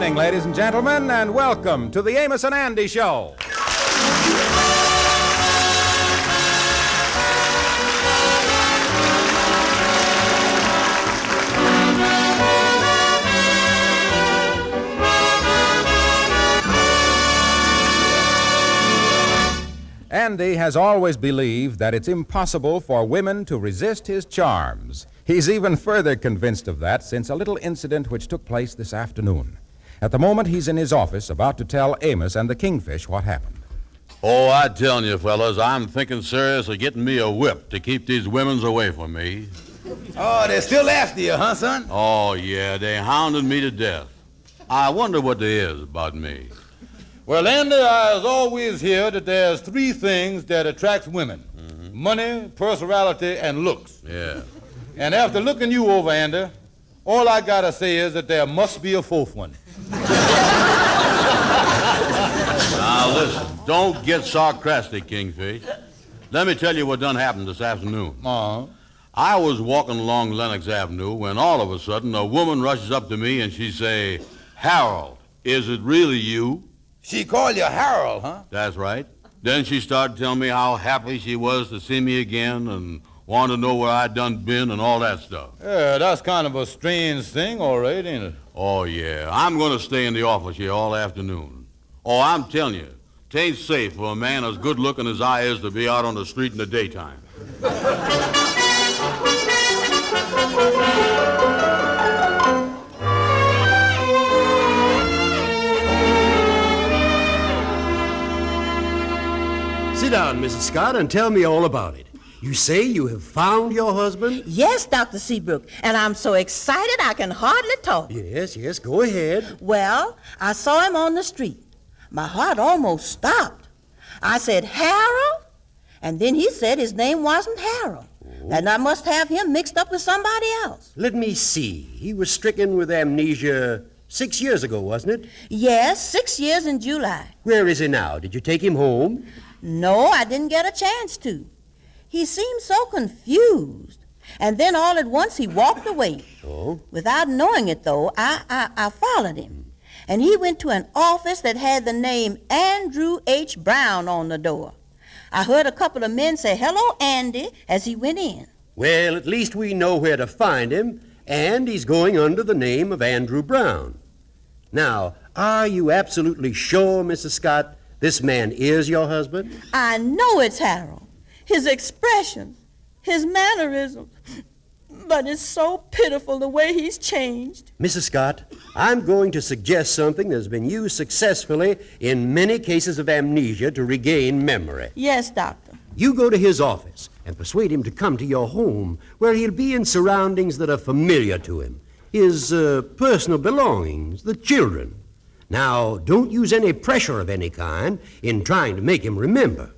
evening, ladies and gentlemen, and welcome to the Amos and Andy Show. Andy has always believed that it's impossible for women to resist his charms. He's even further convinced of that since a little incident which took place this afternoon. At the moment, he's in his office about to tell Amos and the Kingfish what happened. Oh, I'm telling you, fellas, I'm thinking serious of getting me a whip to keep these women's away from me. Oh, they're still after you, huh, son? Oh, yeah, they hounded me to death. I wonder what there is about me. Well, Andy, I was always hear that there's three things that attracts women. Mm-hmm. Money, personality, and looks. Yeah. And after looking you over, Andy, all I gotta say is that there must be a fourth one. Now, listen, don't get sarcastic, Kingfish. Let me tell you what done happened this afternoon. Uh-huh. I was walking along Lenox Avenue when all of a sudden a woman rushes up to me and she say, "Harold, is it really you?" She called you Harold, huh? That's right. Then she started telling me how happy she was to see me again and wanted to know where I'd done been and all that stuff. Yeah, that's kind of a strange thing, all right, ain't it? Oh, yeah. I'm going to stay in the office here all afternoon. Oh, I'm telling you, 'tain't safe for a man as good looking as I is to be out on the street in the daytime. Sit down, Mrs. Scott, and tell me all about it. You say you have found your husband? Yes, Dr. Seabrook, and I'm so excited I can hardly talk. Yes, go ahead. Well, I saw him on the street. My heart almost stopped. I said, "Harold?" And then he said his name wasn't Harold. Oh. And I must have him mixed up with somebody else. Let me see. He was stricken with amnesia 6 years ago, wasn't it? Yes, 6 years in July. Where is he now? Did you take him home? No, I didn't get a chance to. He seemed so confused. And then all at once he walked away. Oh? Without knowing it, though, I followed him. And he went to an office that had the name Andrew H. Brown on the door. I heard a couple of men say, "Hello, Andy," as he went in. Well, at least we know where to find him, and he's going under the name of Andrew Brown. Now, are you absolutely sure, Mrs. Scott, this man is your husband? I know it's Harold. His expressions, his mannerisms. But it's so pitiful the way he's changed. Mrs. Scott, I'm going to suggest something that's been used successfully in many cases of amnesia to regain memory. Yes, Doctor. You go to his office and persuade him to come to your home, where he'll be in surroundings that are familiar to him. His personal belongings, the children. Now, don't use any pressure of any kind in trying to make him remember.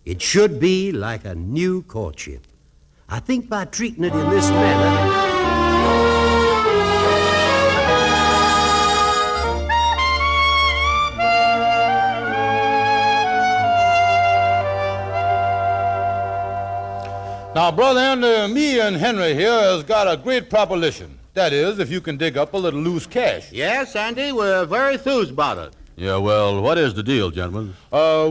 It should be like a new courtship. I think by treating it in this manner... Now, Brother Andy, me and Henry here has got a great proposition. That is, if you can dig up a little loose cash. Yes, Andy, we're very enthused about it. Yeah, well, what is the deal, gentlemen?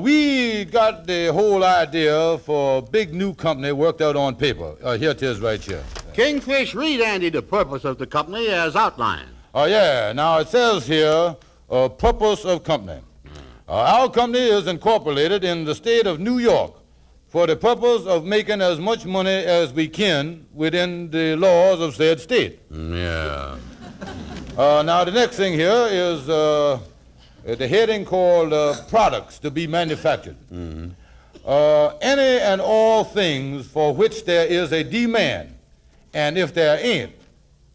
We got the whole idea for a big new company worked out on paper. Here it is right here. Kingfish, read Andy the purpose of the company as outlined. Oh, yeah. Now, it says here, purpose of company. Our company is incorporated in the state of New York for the purpose of making as much money as we can within the laws of said state. Yeah. Now, the next thing here is the heading called products to be manufactured. Mm-hmm. Any and all things for which there is a demand, and if there ain't,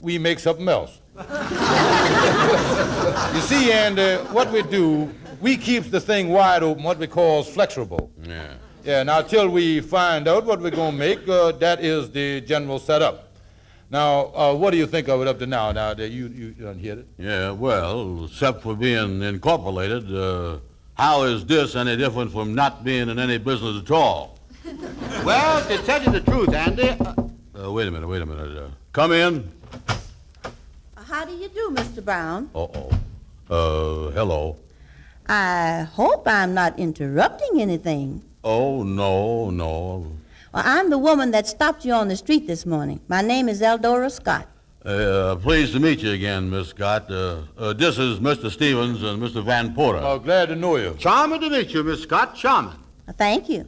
we make something else. You see, Andy, what we do, we keeps the thing wide open, what we call flexible. Yeah. Yeah, now till we find out what we're going to make, that is the general setup. Now, what do you think of it up to now? Now that you done hit it? Yeah, well, except for being incorporated, how is this any different from not being in any business at all? Well, to tell you the truth, Andy... Wait a minute. Come in. How do you do, Mr. Brown? Uh-oh. Hello. I hope I'm not interrupting anything. Oh, no. Well, I'm the woman that stopped you on the street this morning. My name is Eldora Scott. Pleased to meet you again, Miss Scott. This is Mr. Stevens and Mr. Van Porter. Glad to know you. Charming to meet you, Miss Scott. Charming. Thank you.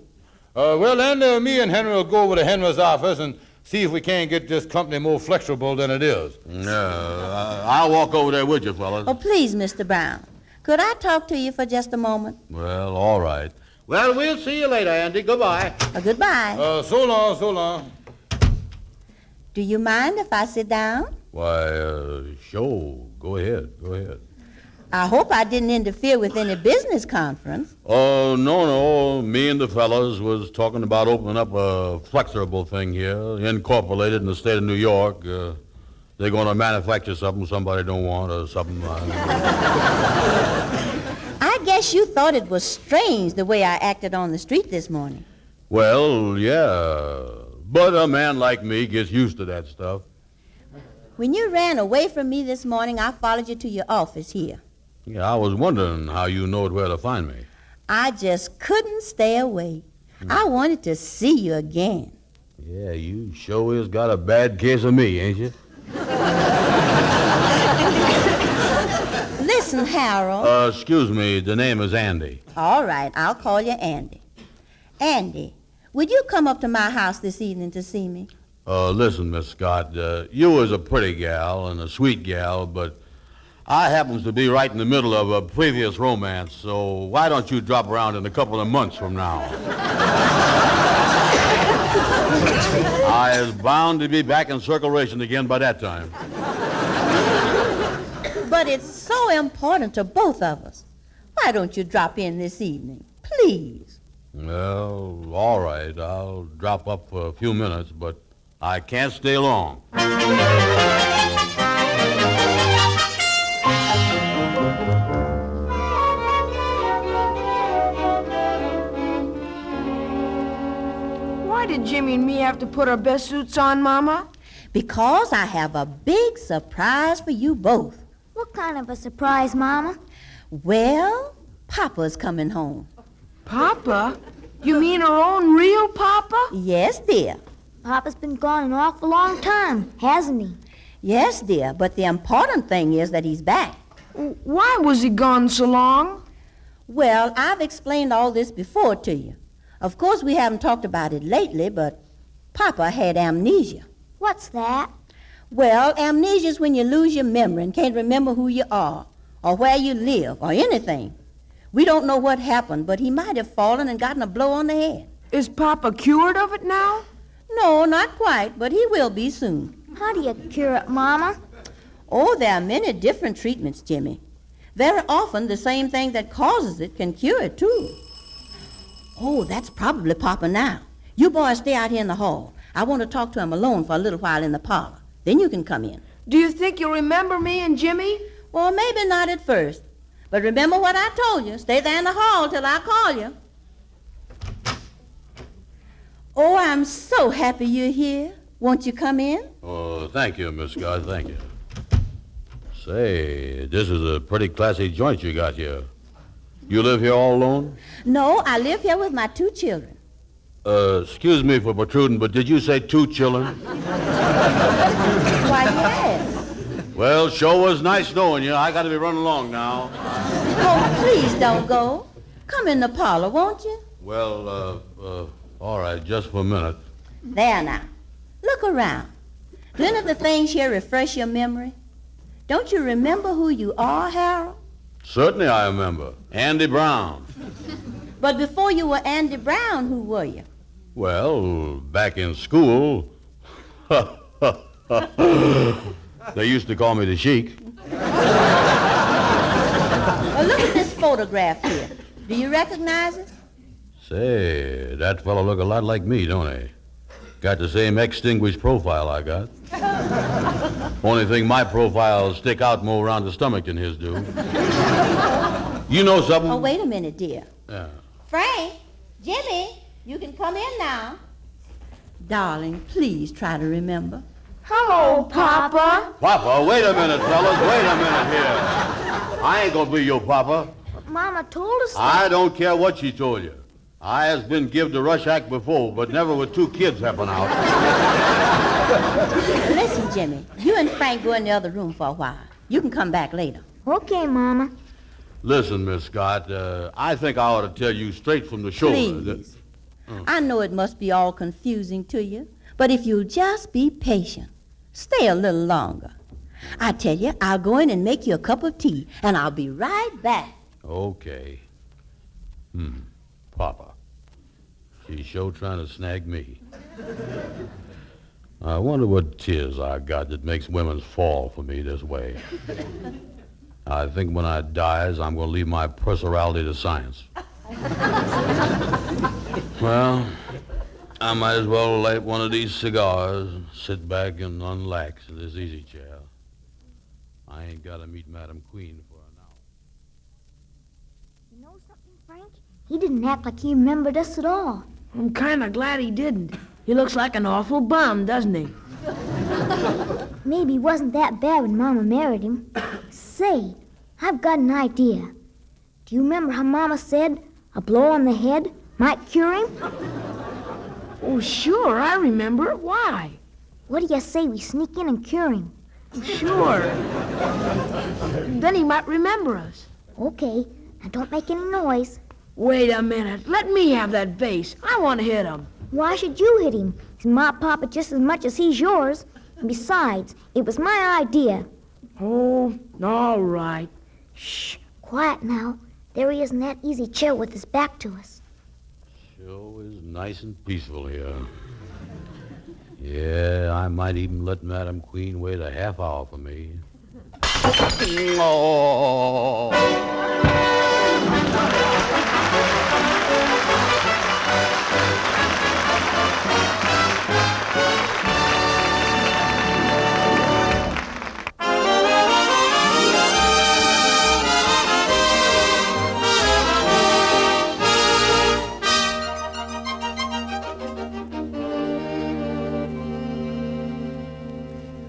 Well, then, me and Henry will go over to Henry's office and see if we can't get this company more flexible than it is. I'll walk over there with you, fellas. Oh, please, Mr. Brown. Could I talk to you for just a moment? Well, all right. Well, we'll see you later, Andy. Goodbye. Goodbye. So long. Do you mind if I sit down? Why, sure. Go ahead. I hope I didn't interfere with any business conference. Oh, no. Me and the fellas was talking about opening up a flexible thing here, incorporated in the state of New York. They're going to manufacture something somebody don't want or something. I guess you thought it was strange the way I acted on the street this morning. Well, yeah. But a man like me gets used to that stuff. When you ran away from me this morning, I followed you to your office here. Yeah, I was wondering how you knowed where to find me. I just couldn't stay away. I wanted to see you again. Yeah, you sure is got a bad case of me, ain't you? Listen, Harold. Excuse me, the name is Andy. All right, I'll call you Andy. Andy, would you come up to my house this evening to see me? Listen, Miss Scott, you was a pretty gal and a sweet gal, but I happens to be right in the middle of a previous romance, so why don't you drop around in a couple of months from now? I is bound to be back in circulation again by that time. But it's so important to both of us. Why don't you drop in this evening? Please. Well, all right, I'll drop up for a few minutes, but I can't stay long. Why did Jimmy and me have to put our best suits on, Mama? Because I have a big surprise for you both. What kind of a surprise, Mama? Well, Papa's coming home. Papa? You mean our own real Papa? Yes, dear. Papa's been gone an awful long time, hasn't he? Yes, dear, but the important thing is that he's back. Why was he gone so long? Well, I've explained all this before to you. Of course, we haven't talked about it lately, but Papa had amnesia. What's that? Well, amnesia is when you lose your memory and can't remember who you are, or where you live, or anything. We don't know what happened, but he might have fallen and gotten a blow on the head. Is Papa cured of it now? No, not quite, but he will be soon. How do you cure it, Mama? Oh, there are many different treatments, Jimmy. Very often, the same thing that causes it can cure it, too. Oh, that's probably Papa now. You boys stay out here in the hall. I want to talk to him alone for a little while in the parlor. Then you can come in. Do you think you'll remember me and Jimmy? Well, maybe not at first. But remember what I told you. Stay there in the hall till I call you. Oh, I'm so happy you're here. Won't you come in? Oh, thank you, Miss Scott, thank you. Say, this is a pretty classy joint you got here. You live here all alone? No, I live here with my 2 children. Excuse me for protruding, but did you say 2 children? Why, yes. Well, sure was nice knowing you. I got to be running along now. Oh, please don't go. Come in the parlor, won't you? Well, all right, just for a minute. There now. Look around. Do any of the things here refresh your memory? Don't you remember who you are, Harold? Certainly I remember. Andy Brown. But before you were Andy Brown, who were you? Well, back in school, they used to call me the Sheik. Well, look at this photograph here. Do you recognize it? Say, that fellow look a lot like me, don't he? Got the same extinguished profile I got. Only thing, my profile stick out more around the stomach than his do. You know something? Oh, wait a minute, dear. Yeah. Frank, Jimmy, you can come in now. Darling, please try to remember. Hello, Papa. Papa, wait a minute, fellas. Wait a minute here. I ain't gonna be your papa. But Mama told us that. I don't care what she told you. I has been give the rush act before, but never with two kids helping out. Listen, Jimmy, you and Frank go in the other room for a while. You can come back later. Okay, Mama. Listen, Miss Scott, I think I ought to tell you straight from the shoulder that... Please. I know it must be all confusing to you, but if you'll just be patient, stay a little longer. I tell you, I'll go in and make you a cup of tea, and I'll be right back. Okay. Papa. She's sure trying to snag me. I wonder what 'tis I got that makes women fall for me this way. I think when I dies, I'm going to leave my personality to science. Well, I might as well light one of these cigars and sit back and unlax in this easy chair. I ain't got to meet Madam Queen for an hour. You know something, Frank? He didn't act like he remembered us at all. I'm kind of glad he didn't. He looks like an awful bum, doesn't he? Maybe he wasn't that bad when Mama married him. Say, I've got an idea. Do you remember how Mama said a blow on the head might cure him? Oh, sure, I remember. Why? What do you say we sneak in and cure him? Sure. Then he might remember us. Okay, now don't make any noise. Wait a minute. Let me have that vase. I want to hit him. Why should you hit him? He's my papa just as much as he's yours. And besides, it was my idea. Oh, all right. Shh, quiet now. There he is in that easy chair with his back to us. Sure is nice and peaceful here. Yeah, I might even let Madam Queen wait a half hour for me. Oh.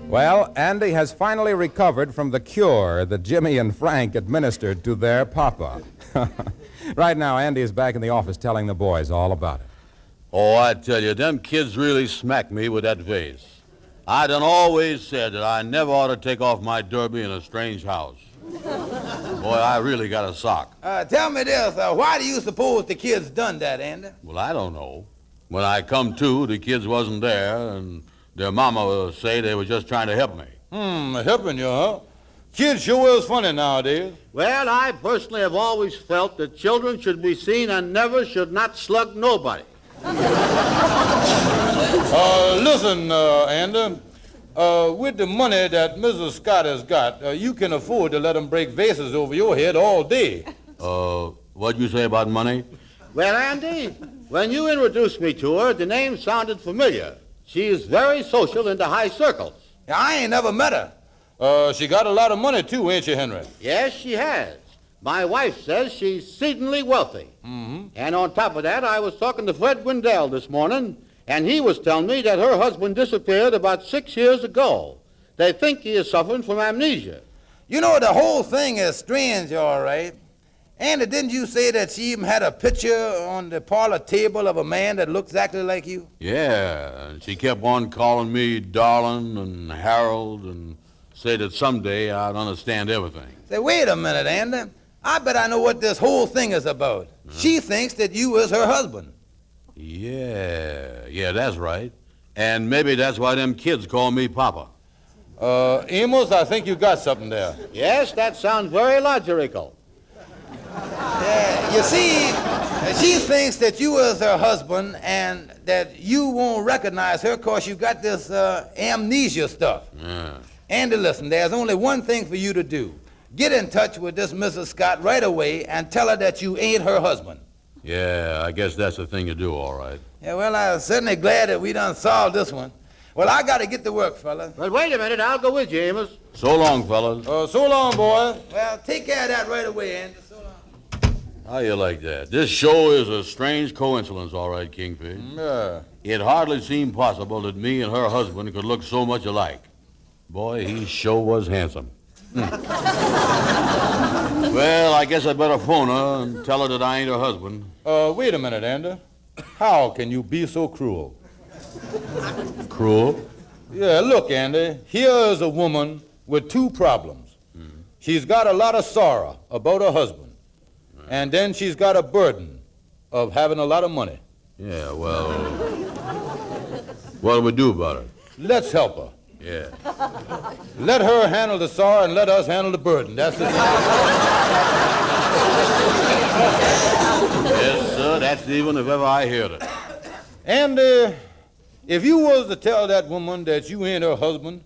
Well, Andy has finally recovered from the cure that Jimmy and Frank administered to their papa. Right now, Andy is back in the office telling the boys all about it. Oh, I tell you, them kids really smacked me with that vase. I done always said that I never ought to take off my derby in a strange house. Boy, I really got a sock. Tell me this, why do you suppose the kids done that, Andy? Well, I don't know. When I come to, the kids wasn't there, and their mama say they were just trying to help me. Helping you, huh? Kids sure is funny nowadays. Well, I personally have always felt that children should be seen and never should not slug nobody. Listen, Andy, with the money that Mrs. Scott has got, you can afford to let them break vases over your head all day. What'd you say about money? Well, Andy, when you introduced me to her, the name sounded familiar. She is very social in the high circles. I ain't never met her. She got a lot of money, too, ain't she, Henry? Yes, she has. My wife says she's exceedingly wealthy. Mm-hmm. And on top of that, I was talking to Fred Wendell this morning, and he was telling me that her husband disappeared about 6 years ago. They think he is suffering from amnesia. You know, the whole thing is strange, all right. Andy, didn't you say that she even had a picture on the parlor table of a man that looked exactly like you? Yeah, and she kept on calling me darling and Harold and said that someday I'd understand everything. Say, wait a minute, Andy. I bet I know what this whole thing is about. She thinks that you is her husband. Yeah, that's right. And maybe that's why them kids call me Papa. Amos, I think you got something there. Yes, that sounds very logical. You see, she thinks that you is her husband and that you won't recognize her because you got this amnesia stuff. Yeah. Andy, listen, there's only one thing for you to do. Get in touch with this Mrs. Scott right away and tell her that you ain't her husband. Yeah, I guess that's the thing to do, all right. Yeah, well, I'm certainly glad that we done solved this one. Well, I got to get to work, fellas. But wait a minute, I'll go with you, Amos. So long, fellas. So long, boy. Well, take care of that right away, Andy. So long. How you like that? This show is a strange coincidence, all right, Kingfish. Yeah. It hardly seemed possible that me and her husband could look so much alike. Boy, he sure was handsome. Well, I guess I better phone her and tell her that I ain't her husband. Wait a minute, Andy. How can you be so cruel? Cruel? Yeah, look, Andy, here is a woman with two problems. She's got a lot of sorrow about her husband, and then she's got a burden of having a lot of money. Yeah, well, what do we do about it? Let's help her. Yeah. Let her handle the sorrow and let us handle the burden. That's it. Yes, sir, that's even if ever I heard it. And if you was to tell that woman that you ain't her husband,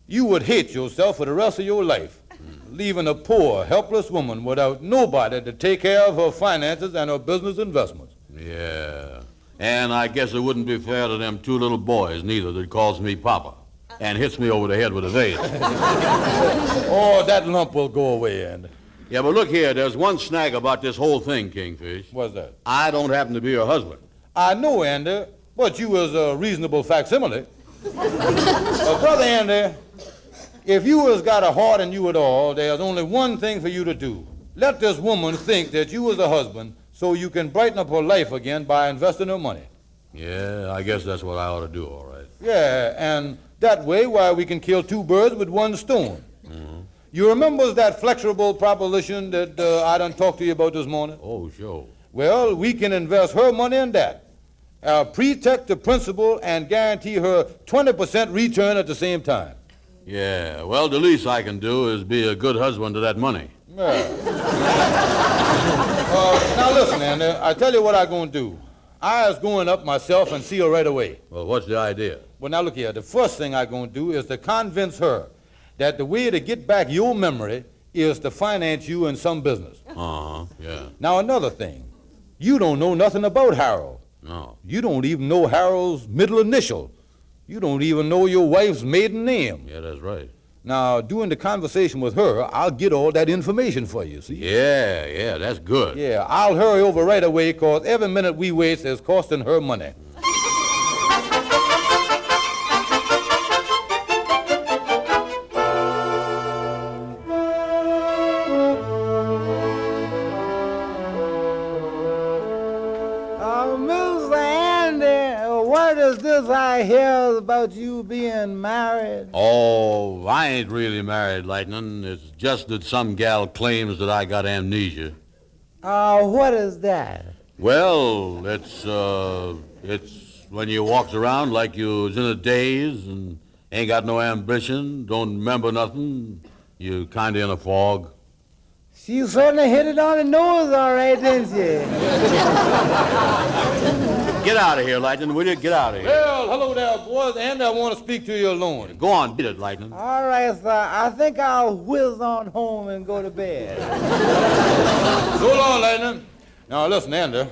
you would hate yourself for the rest of your life, leaving a poor, helpless woman without nobody to take care of her finances and her business investments. Yeah. And I guess it wouldn't be fair to them two little boys, neither, that calls me Papa and hits me over the head with a vase. Oh, that lump will go away, Andy. Yeah, but look here, there's one snag about this whole thing, Kingfish. What's that? I don't happen to be her husband. I know, Andy, but you was a reasonable facsimile. Brother Andy, if you has got a heart in you at all, there's only one thing for you to do. Let this woman think that you was a husband so you can brighten up her life again by investing her money. Yeah, I guess that's what I ought to do, all right. Yeah, and that way, why, we can kill two birds with one stone. You remember that flexible proposition that I done talked to you about this morning? Oh, sure. Well, we can invest her money in that. Protect the principal and guarantee her 20% return at the same time. Yeah, well, the least I can do is be a good husband to that money. Yeah. Now listen, Andy, I tell you what I'm going to do. I was going up myself and see her right away. Well, what's the idea? Well, now look here. The first thing I'm going to do is to convince her that the way to get back your memory is to finance you in some business. Uh-huh, yeah. Now, another thing. You don't know nothing about Harold. No. You don't even know Harold's middle initial. You don't even know your wife's maiden name. Yeah, that's right. Now, during the conversation with her, I'll get all that information for you, see? Yeah, that's good. Yeah, I'll hurry over right away, because every minute we waste is costing her money. Mr. Andy, what is this I hear about you being married? Oh, I ain't really married, Lightning. It's just that some gal claims that I got amnesia. What is that? Well, it's when you walks around like you was in a daze and ain't got no ambition, don't remember nothing, you kind of in a fog. She certainly hit it on the nose all right, didn't she? Get out of here, Lightning, will you? Get out of here. Well, hello there, boys. Andy, I want to speak to you alone. Go on, beat it, Lightning. All right, sir. I think I'll whiz on home and go to bed. So long, Lightning. Now, listen, Andy,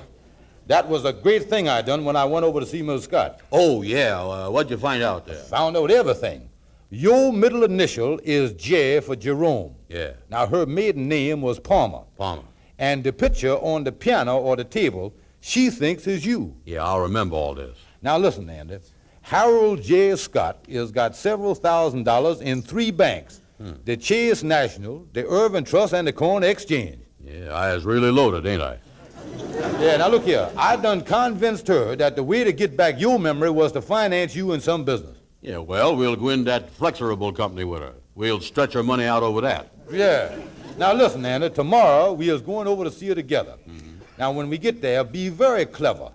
that was a great thing I done when I went over to see Miss Scott. Oh, yeah. What'd you find out there? Found out everything. Your middle initial is J for Jerome. Yeah. Now, her maiden name was Palmer. Palmer. And the picture on the piano or the table, she thinks is you. Yeah, I'll remember all this. Now, listen, Andy. Harold J. Scott has got several $1,000s in 3 banks. The Chase National, the Irving Trust, and the Corn Exchange. Yeah, I was really loaded, ain't I? Yeah, now look here. I done convinced her that the way to get back your memory was to finance you in some business. Yeah, well, we'll go in that Flexorable company with her. We'll stretch her money out over that. Yeah. Now listen, Andy, tomorrow we is going over to see her together. Now when we get there, be very clever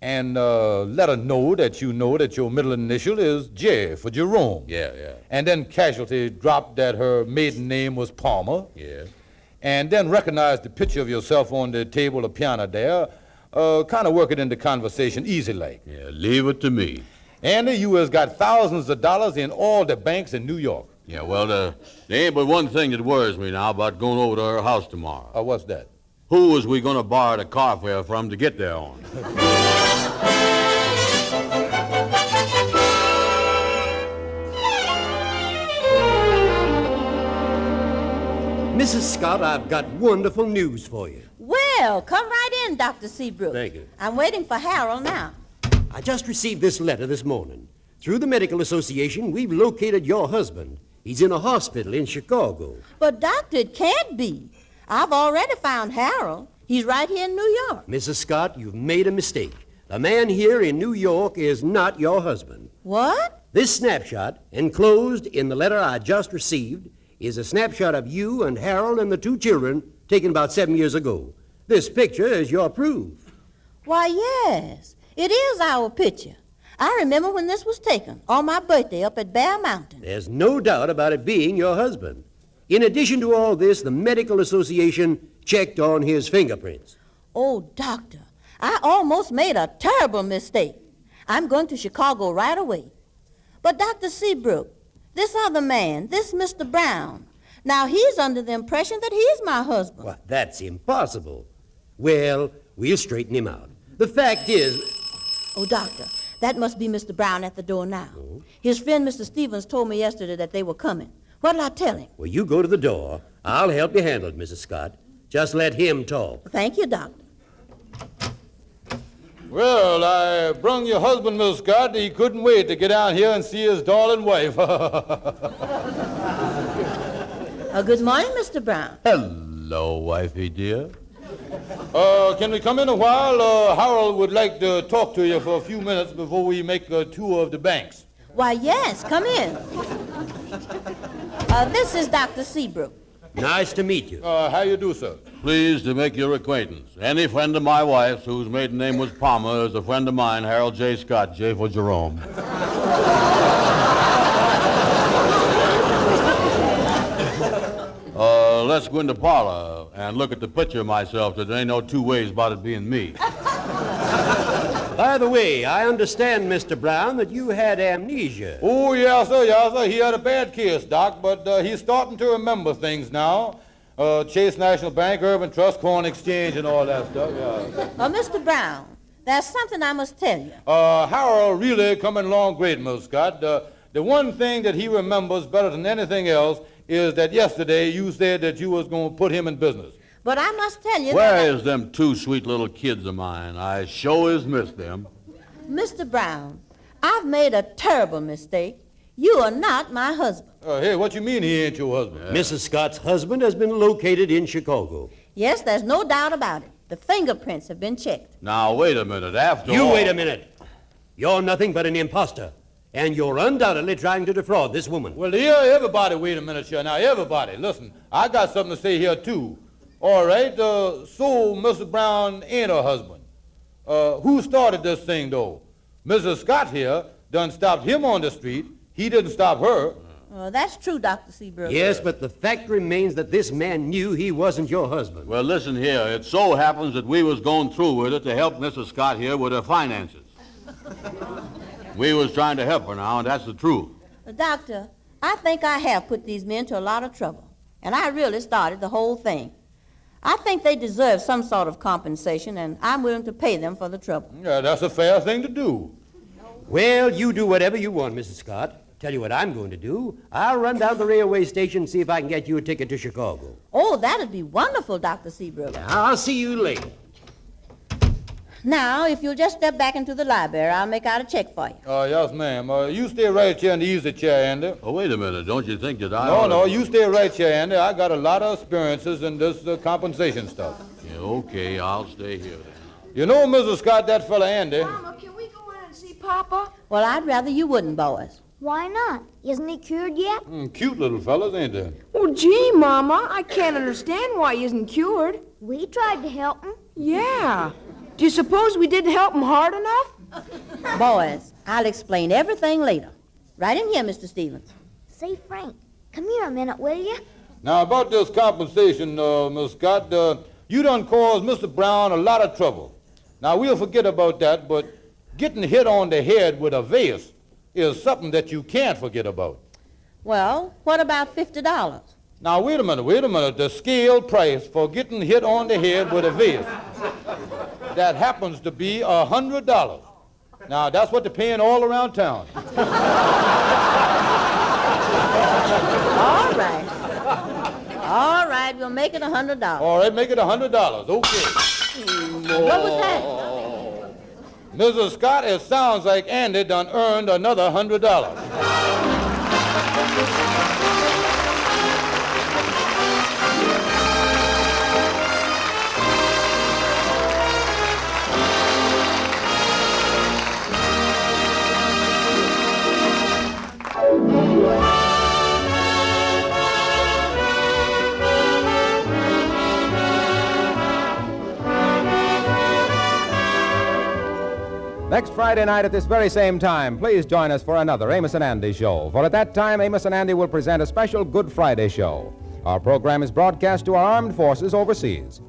and let her know that your middle initial is J for Jerome. Yeah. And then casualty drop that her maiden name was Palmer. Yeah. And then recognize the picture of yourself on the table or piano there. Kind of work it into conversation easy like. Yeah, leave it to me. Andy, you has got thousands of dollars in all the banks in New York. Yeah, well, there ain't but one thing that worries me now about going over to her house tomorrow. What's that? Who was we going to borrow the car fare from to get there on? Mrs. Scott, I've got wonderful news for you. Well, come right in, Dr. Seabrook. Thank you. I'm waiting for Harold now. I just received this letter this morning. Through the Medical Association, we've located your husband. He's in a hospital in Chicago. But, Doctor, it can't be. I've already found Harold. He's right here in New York. Mrs. Scott, you've made a mistake. The man here in New York is not your husband. What? This snapshot, enclosed in the letter I just received, is a snapshot of you and Harold and the two children taken about 7 years ago. This picture is your proof. Why, yes. It is our picture. I remember when this was taken, on my birthday up at Bear Mountain. There's no doubt about it being your husband. In addition to all this, the Medical Association checked on his fingerprints. Oh, Doctor, I almost made a terrible mistake. I'm going to Chicago right away. But, Dr. Seabrook, this other man, this Mr. Brown, now he's under the impression that he's my husband. Well, that's impossible. Well, we'll straighten him out. The fact is... Oh, Doctor, that must be Mr. Brown at the door now. His friend, Mr. Stevens, told me yesterday that they were coming. What'll I tell him? Well, you go to the door. I'll help you handle it, Mrs. Scott. Just let him talk. Thank you, Doctor. Well, I brung your husband, Miss Scott. He couldn't wait to get down here and see his darling wife. Good morning, Mr. Brown. Hello, wifey dear. Can we come in a while? Harold would like to talk to you for a few minutes before we make a tour of the banks. Why, yes, come in. This is Dr. Seabrook. Nice to meet you. How you do, sir? Pleased to make your acquaintance. Any friend of my wife's whose maiden name was Palmer is a friend of mine, Harold J. Scott, J for Jerome. Let's go in the parlor and look at the picture of myself. There ain't no two ways about it being me. By the way, I understand, Mr. Brown, that you had amnesia. Oh, yes, sir. He had a bad case, Doc, but he's starting to remember things now. Chase National Bank, Urban Trust, Corn Exchange, and all that stuff, yeah. Mr. Brown, there's something I must tell you. Harold really coming along great, Miss Scott. The one thing that he remembers better than anything else is that yesterday you said that you was going to put him in business. But I must tell you Where is them two sweet little kids of mine? I sure is missed them. Mr. Brown, I've made a terrible mistake. You are not my husband. Hey, what you mean he ain't your husband? Mrs. Scott's husband has been located in Chicago. Yes, there's no doubt about it. The fingerprints have been checked. Now, wait a minute. After You all... wait a minute. You're nothing but an imposter. And you're undoubtedly trying to defraud this woman. Well, here, everybody, wait a minute here. Now, everybody, listen. I got something to say here, too. All right, so Mr. Brown ain't her husband. Who started this thing, though? Mrs. Scott here done stopped him on the street. He didn't stop her. That's true, Dr. Seabrook. Yes, but the fact remains that this man knew he wasn't your husband. Well, listen here. It so happens that we was going through with it to help Mrs. Scott here with her finances. We was trying to help her now, and that's the truth. Doctor, I think I have put these men to a lot of trouble, and I really started the whole thing. I think they deserve some sort of compensation, and I'm willing to pay them for the trouble. Yeah, that's a fair thing to do. Well, you do whatever you want, Mrs. Scott. Tell you what I'm going to do. I'll run down the railway station and see if I can get you a ticket to Chicago. Oh, that'd be wonderful, Dr. Seabrook. I'll see you later. Now, if you'll just step back into the library, I'll make out a check for you. Yes, ma'am. You stay right here in the easy chair, Andy. Oh, wait a minute. Don't you think that I... No, you stay right here, Andy. I got a lot of experiences in this compensation stuff. Yeah, okay, I'll stay here then. You know, Mrs. Scott, that fella Andy... Mama, can we go in and see Papa? Well, I'd rather you wouldn't, boys. Why not? Isn't he cured yet? Cute little fellas, ain't they? Oh, gee, Mama, I can't understand why he isn't cured. We tried to help him. Yeah. Do you suppose we didn't help him hard enough? Boys, I'll explain everything later. Right in here, Mr. Stevens. Say, Frank, come here a minute, will you? Now, about this compensation, Miss Scott, you done caused Mr. Brown a lot of trouble. Now, we'll forget about that, but getting hit on the head with a vase is something that you can't forget about. Well, what about $50? Now, wait a minute. The scale price for getting hit on the head with a vase, that happens to be $100. Now, that's what they're paying all around town. All right, we'll make it $100. All right, make it $100. Okay. What was that? Mrs. Scott, it sounds like Andy done earned another $100. Next Friday night at this very same time, please join us for another Amos and Andy show. For at that time, Amos and Andy will present a special Good Friday show. Our program is broadcast to our armed forces overseas.